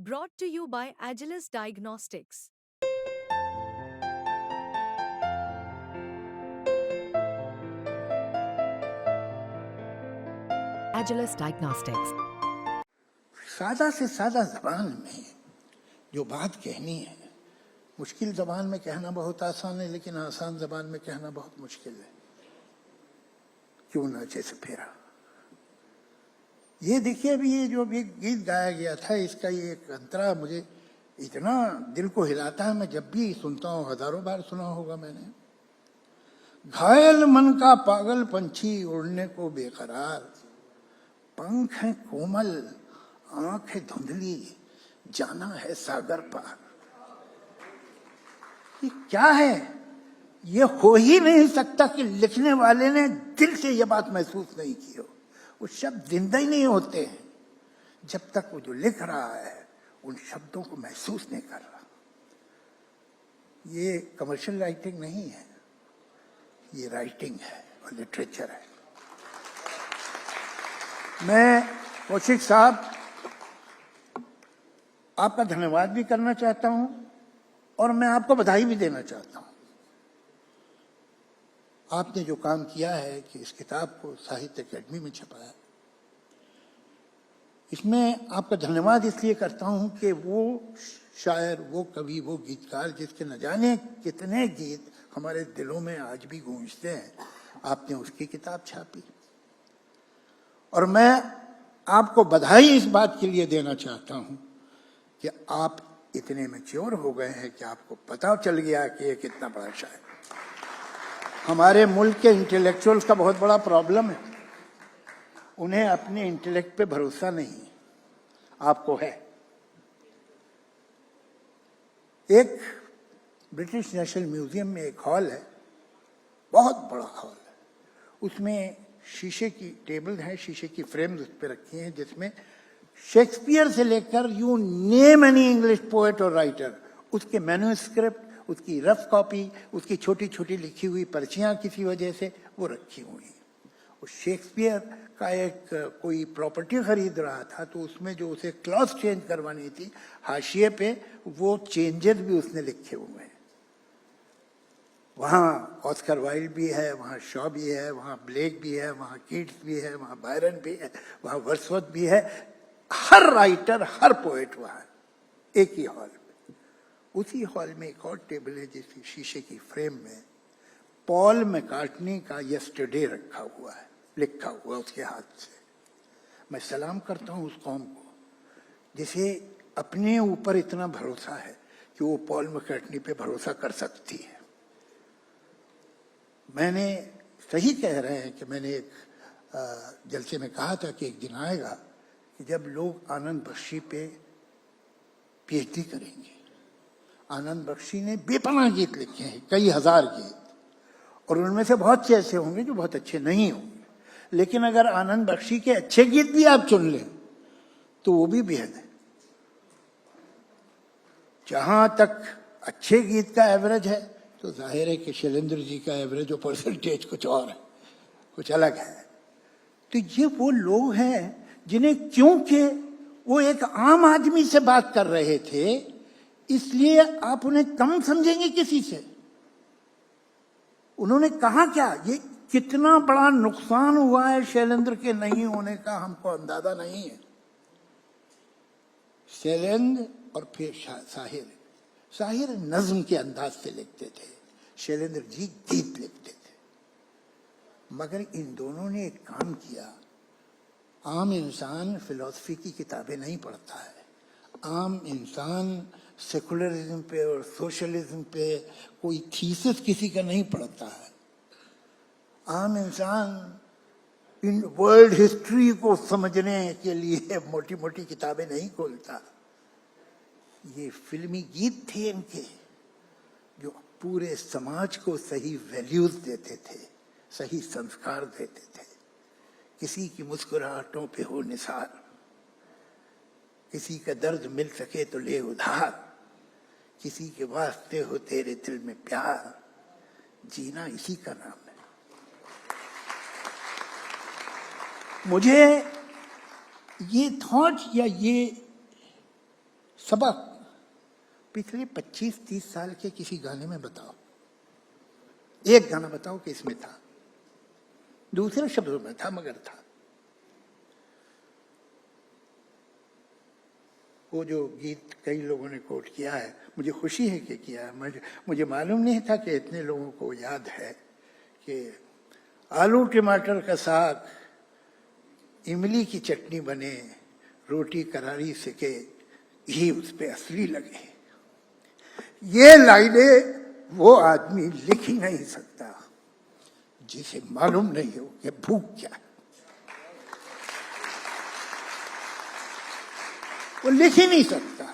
Brought to you by Agilus Diagnostics. Agilus Diagnostics. सादा से सादा जबान में जो बात कहनी है, मुश्किल जबान में कहना बहुत आसान है, लेकिन आसान जबान में कहना बहुत मुश्किल है। क्यों ना जैसे फेरा, ये देखिए अभी ये जो एक गीत गाया गया था, इसका ये एक अंतरा मुझे इतना दिल को हिलाता है। मैं जब भी सुनता हूँ, हजारों बार सुना होगा मैंने। घायल मन का पागल पंछी उड़ने को बेकरार, पंख है कोमल आंख है धुंधली, जाना है सागर पार। ये क्या है? ये हो ही नहीं सकता कि लिखने वाले ने दिल से ये बात महसूस नहीं की हो। वो शब्द जिंदा ही नहीं होते हैं जब तक वो जो लिख रहा है उन शब्दों को महसूस नहीं कर रहा। ये कमर्शियल राइटिंग नहीं है, ये राइटिंग है और लिटरेचर है। मैं कौशिक साहब आपका धन्यवाद भी करना चाहता हूं और मैं आपको बधाई भी देना चाहता हूं। आपने जो काम किया है कि इस किताब को साहित्य अकेडमी में छपाया, इसमें आपका धन्यवाद इसलिए करता हूं कि वो शायर, वो कवि, वो गीतकार जिसके न जाने कितने गीत हमारे दिलों में आज भी गूंजते हैं, आपने उसकी किताब छापी। और मैं आपको बधाई इस बात के लिए देना चाहता हूं कि आप इतने मैच्योर हो गए हैं कि आपको पता चल गया कि ये कितना बड़ा शायर। हमारे मुल्क के इंटेलेक्चुअल्स का बहुत बड़ा प्रॉब्लम है, उन्हें अपने इंटेलेक्ट पे भरोसा नहीं, आपको है। एक ब्रिटिश नेशनल म्यूजियम में एक हॉल है, बहुत बड़ा हॉल है, उसमें शीशे की टेबल है, शीशे की फ्रेम्स उस पर रखी हैं, जिसमें शेक्सपियर से लेकर you name any English poet और राइटर, उसके मैन्युस्क्रिप्ट, उसकी रफ कॉपी, उसकी छोटी छोटी लिखी हुई पर्चियां किसी वजह से वो रखी हुई हैं। शेक्सपियर का एक कोई प्रॉपर्टी खरीद रहा था, तो उसमें जो उसे क्लॉज चेंज करवानी थी, हाशिए पे वो चेंजेस भी उसने लिखे हुए हैं। वहाँ ऑस्कर वाइल्ड भी है, वहाँ शॉ भी है, वहाँ ब्लेक भी है, वहाँ कीट्स भी है, वहाँ बायरन भी है, वहाँ वर्ड्सवर्थ भी है। हर राइटर, हर पोएट वहाँ एक ही हॉल में। उसी हॉल में एक और टेबल है जिसकी शीशे की फ्रेम में पॉल मैकार्टनी का यस्टरडे रखा हुआ है, लिखा हुआ उसके हाथ से। मैं सलाम करता हूँ उस कौम को जिसे अपने ऊपर इतना भरोसा है कि वो पॉल मैकार्टनी पे भरोसा कर सकती है। मैंने सही कह रहे हैं कि मैंने एक जलसे में कहा था कि एक दिन आएगा कि जब लोग आनंद बख्शी पे पीएचडी करेंगे। आनंद बख्शी ने बेपनाह गीत लिखे हैं, कई हजार गीत, और उनमें से बहुत से ऐसे होंगे जो बहुत अच्छे नहीं होंगे, लेकिन अगर आनंद बख्शी के अच्छे गीत भी आप चुन लें तो वो भी बेहद है। जहां तक अच्छे गीत का एवरेज है तो जाहिर है कि शैलेंद्र जी का एवरेज और परसेंटेज कुछ और है, कुछ अलग है। तो ये वो लोग हैं जिन्हें, क्योंकि वो एक आम आदमी से बात कर रहे थे, इसलिए आप उन्हें कम समझेंगे किसी से। उन्होंने कहा क्या, ये कितना बड़ा नुकसान हुआ है शैलेंद्र के नहीं होने का, हमको अंदाजा नहीं है। शैलेंद्र और फिर साहिर नज्म के अंदाज से लिखते थे, शैलेंद्र जी गीत लिखते थे। मगर इन दोनों ने एक काम किया, आम इंसान फिलॉसफी की किताबें नहीं पढ़ता है, आम इंसान सेकुलरिज्म पे और सोशलिज्म पे कोई थीसिस किसी का नहीं पढ़ता है, आम इंसान इन वर्ल्ड हिस्ट्री को समझने के लिए मोटी मोटी किताबें नहीं खोलता। ये फिल्मी गीत थे इनके, जो पूरे समाज को सही वैल्यूज देते थे, सही संस्कार देते थे। किसी की मुस्कुराहटों पे हो निसार, किसी का दर्द मिल सके तो ले उधार, किसी के वास्ते हो तेरे दिल में प्यार, जीना इसी का नाम है। मुझे ये थॉट या ये सबक पिछले 25-30 साल के किसी गाने में बताओ, एक गाना बताओ कि इसमें था, दूसरे शब्दों में था मगर था। वो जो गीत कई लोगों ने कोट किया है, मुझे खुशी है कि किया है। मुझे मालूम नहीं था कि इतने लोगों को याद है कि आलू टमाटर का साग, इमली की चटनी बने, रोटी करारी सिके, घी उस पे असली लगे। ये लाइनें वो आदमी लिख ही नहीं सकता जिसे मालूम नहीं हो कि भूख क्या है। वो लिख ही नहीं सकता।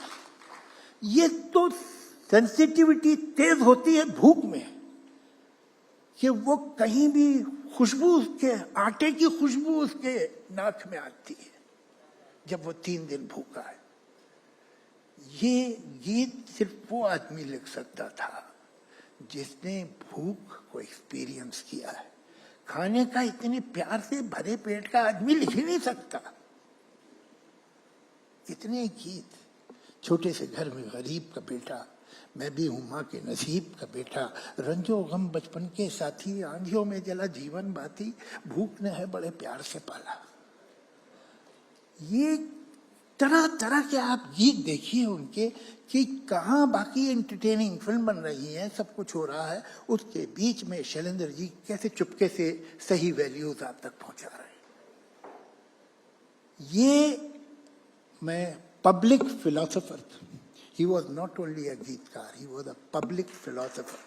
ये तो सेंसिटिविटी तेज होती है भूख में कि वो कहीं भी खुशबू, उसके आटे की खुशबू उसके नाक में आती है जब वो 3 दिन भूखा है। ये गीत सिर्फ वो आदमी लिख सकता था जिसने भूख को एक्सपीरियंस किया है। खाने का इतने प्यार से भरे पेट का आदमी लिख ही नहीं सकता। इतने गीत, छोटे से घर में गरीब का बेटा, मैं भी हूं माँ के नसीब का बेटा, रंजो गम बचपन के साथी, आंधियों में जला जीवन बाती, भूख ने है बड़े प्यार से पाला। ये तरह तरह के आप गीत देखिए उनके कि कहाँ बाकी एंटरटेनिंग फिल्म बन रही है, सब कुछ हो रहा है, उसके बीच में शैलेंद्र जी कैसे चुपके से सही वैल्यूज आप तक पहुंचा रहे हैं। ये मैं public philosopher, he was not only a गीतकार, he was a public philosopher.